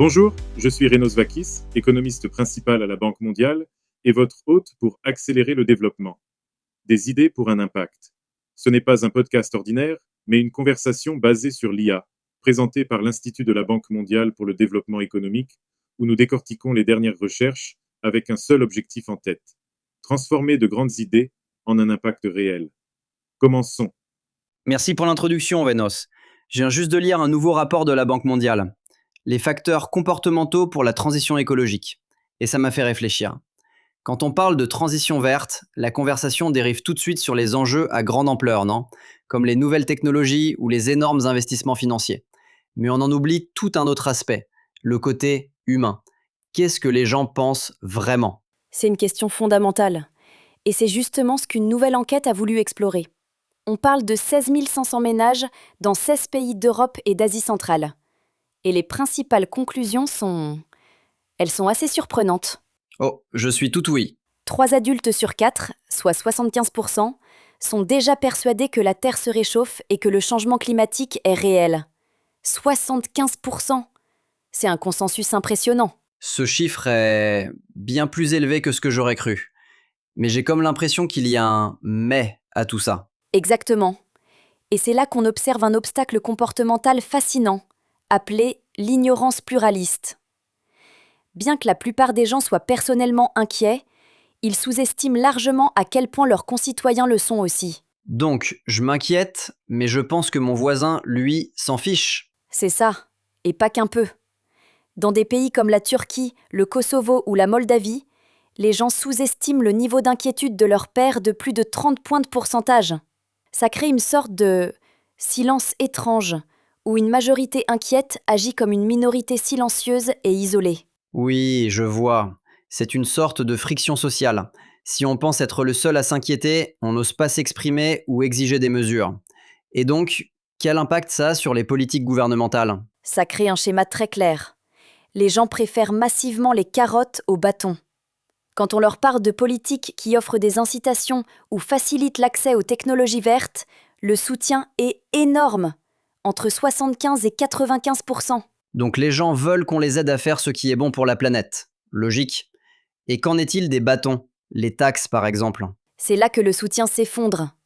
Bonjour, je suis Renos Vakis, économiste principal à la Banque mondiale et votre hôte pour accélérer le développement. Des idées pour un impact. Ce n'est pas un podcast ordinaire, mais une conversation basée sur l'IA, présentée par l'Institut de la Banque mondiale pour le développement économique, où nous décortiquons les dernières recherches avec un seul objectif en tête: transformer de grandes idées en un impact réel. Commençons. Merci pour l'introduction, Venos. Je viens juste de lire un nouveau rapport de la Banque mondiale. Les facteurs comportementaux pour la transition écologique. Et ça m'a fait réfléchir. Quand on parle de transition verte, la conversation dérive tout de suite sur les enjeux à grande ampleur, non? Comme les nouvelles technologies ou les énormes investissements financiers. Mais on en oublie tout un autre aspect, le côté humain. Qu'est-ce que les gens pensent vraiment? C'est une question fondamentale. Et c'est justement ce qu'une nouvelle enquête a voulu explorer. On parle de 16 500 ménages dans 16 pays d'Europe et d'Asie centrale. Et les principales conclusions sont... Elles sont assez surprenantes. Oh, je suis tout oui. 3 adultes sur 4, soit 75%, sont déjà persuadés que la Terre se réchauffe et que le changement climatique est réel. 75%! C'est un consensus impressionnant. Ce chiffre est bien plus élevé que ce que j'aurais cru. Mais j'ai comme l'impression qu'il y a un « mais » à tout ça. Exactement. Et c'est là qu'on observe un obstacle comportemental fascinant, appelé l'ignorance pluraliste. Bien que la plupart des gens soient personnellement inquiets, ils sous-estiment largement à quel point leurs concitoyens le sont aussi. Donc, je m'inquiète, mais je pense que mon voisin, lui, s'en fiche. C'est ça, et pas qu'un peu. Dans des pays comme la Turquie, le Kosovo ou la Moldavie, les gens sous-estiment le niveau d'inquiétude de leurs pairs de plus de 30 points de pourcentage. Ça crée une sorte de silence étrange, où une majorité inquiète agit comme une minorité silencieuse et isolée. Oui, je vois. C'est une sorte de friction sociale. Si on pense être le seul à s'inquiéter, on n'ose pas s'exprimer ou exiger des mesures. Et donc, quel impact ça a sur les politiques gouvernementales? Ça crée un schéma très clair. Les gens préfèrent massivement les carottes aux bâtons. Quand on leur parle de politiques qui offrent des incitations ou facilitent l'accès aux technologies vertes, le soutien est énorme, entre 75 et 95%. Donc les gens veulent qu'on les aide à faire ce qui est bon pour la planète. Logique. Et qu'en est-il des bâtons? Les taxes, par exemple. C'est là que le soutien s'effondre.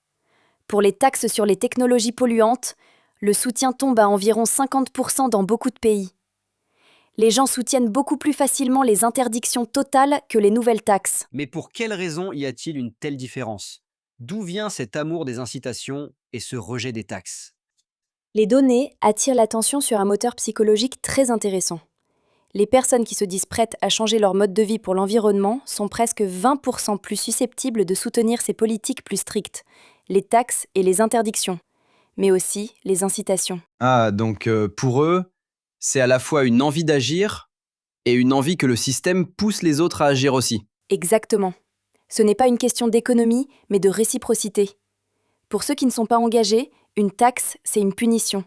Pour les taxes sur les technologies polluantes, le soutien tombe à environ 50% dans beaucoup de pays. Les gens soutiennent beaucoup plus facilement les interdictions totales que les nouvelles taxes. Mais pour quelle raison y a-t-il une telle différence? D'où vient cet amour des incitations et ce rejet des taxes? Les données attirent l'attention sur un moteur psychologique très intéressant. Les personnes qui se disent prêtes à changer leur mode de vie pour l'environnement sont presque 20% plus susceptibles de soutenir ces politiques plus strictes, les taxes et les interdictions, mais aussi les incitations. Ah, donc pour eux, c'est à la fois une envie d'agir et une envie que le système pousse les autres à agir aussi. Exactement. Ce n'est pas une question d'économie, mais de réciprocité. Pour ceux qui ne sont pas engagés, une taxe, c'est une punition.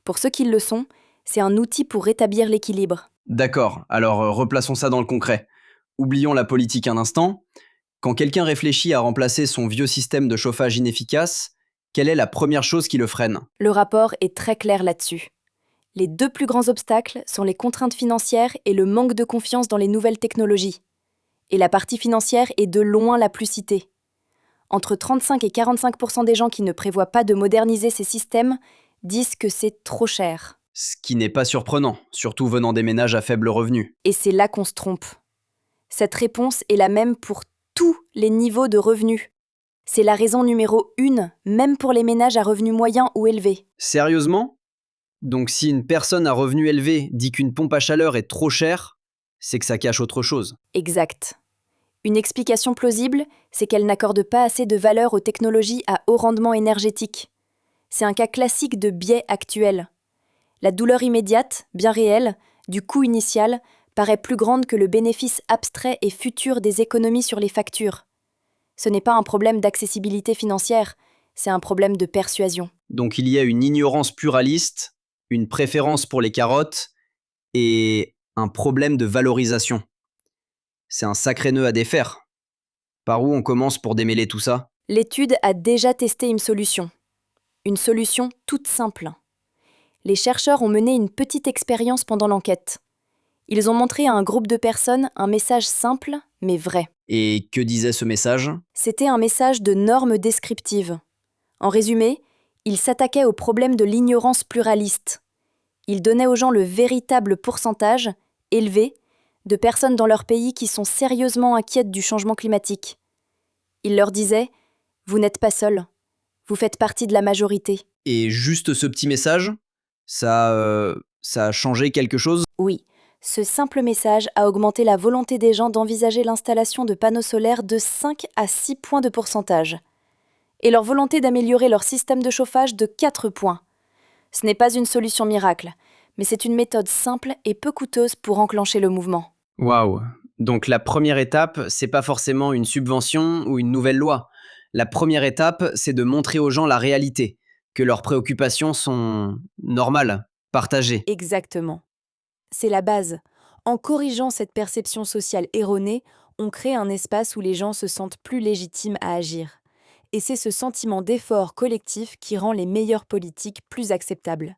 Pour ceux qui le sont, c'est un outil pour rétablir l'équilibre. D'accord, alors replaçons ça dans le concret. Oublions la politique un instant. Quand quelqu'un réfléchit à remplacer son vieux système de chauffage inefficace, quelle est la première chose qui le freine? Le rapport est très clair là-dessus. Les 2 plus grands obstacles sont les contraintes financières et le manque de confiance dans les nouvelles technologies. Et la partie financière est de loin la plus citée. Entre 35 et 45% des gens qui ne prévoient pas de moderniser ces systèmes disent que c'est trop cher. Ce qui n'est pas surprenant, surtout venant des ménages à faible revenu. Et c'est là qu'on se trompe. Cette réponse est la même pour tous les niveaux de revenus. C'est la raison numéro 1, même pour les ménages à revenus moyens ou élevés. Sérieusement? Donc si une personne à revenu élevé dit qu'une pompe à chaleur est trop chère, c'est que ça cache autre chose. Exact. Une explication plausible, c'est qu'elle n'accorde pas assez de valeur aux technologies à haut rendement énergétique. C'est un cas classique de biais actuel. La douleur immédiate, bien réelle, du coût initial, paraît plus grande que le bénéfice abstrait et futur des économies sur les factures. Ce n'est pas un problème d'accessibilité financière, c'est un problème de persuasion. Donc il y a une ignorance pluraliste, une préférence pour les carottes et un problème de valorisation. C'est un sacré nœud à défaire. Par où on commence pour démêler tout ça? L'étude a déjà testé une solution. Une solution toute simple. Les chercheurs ont mené une petite expérience pendant l'enquête. Ils ont montré à un groupe de personnes un message simple mais vrai. Et que disait ce message? C'était un message de normes descriptives. En résumé, ils s'attaquaient au problème de l'ignorance pluraliste. Ils donnaient aux gens le véritable pourcentage, élevé, de personnes dans leur pays qui sont sérieusement inquiètes du changement climatique. Ils leur disaient « Vous n'êtes pas seuls, vous faites partie de la majorité ». Et juste ce petit message, ça a changé quelque chose? Oui, ce simple message a augmenté la volonté des gens d'envisager l'installation de panneaux solaires de 5 à 6 points de pourcentage. Et leur volonté d'améliorer leur système de chauffage de 4 points. Ce n'est pas une solution miracle, mais c'est une méthode simple et peu coûteuse pour enclencher le mouvement. Waouh! Donc la première étape, c'est pas forcément une subvention ou une nouvelle loi. La première étape, c'est de montrer aux gens la réalité, que leurs préoccupations sont normales, partagées. Exactement. C'est la base. En corrigeant cette perception sociale erronée, on crée un espace où les gens se sentent plus légitimes à agir. Et c'est ce sentiment d'effort collectif qui rend les meilleures politiques plus acceptables.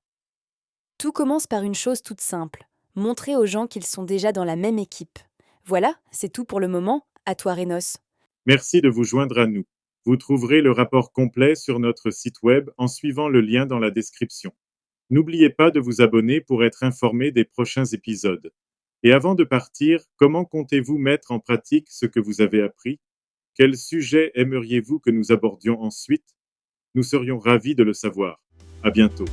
Tout commence par une chose toute simple, montrer aux gens qu'ils sont déjà dans la même équipe. Voilà, c'est tout pour le moment. À toi, Renos. Merci de vous joindre à nous. Vous trouverez le rapport complet sur notre site web en suivant le lien dans la description. N'oubliez pas de vous abonner pour être informé des prochains épisodes. Et avant de partir, comment comptez-vous mettre en pratique ce que vous avez appris? Quel sujet aimeriez-vous que nous abordions ensuite? Nous serions ravis de le savoir. À bientôt.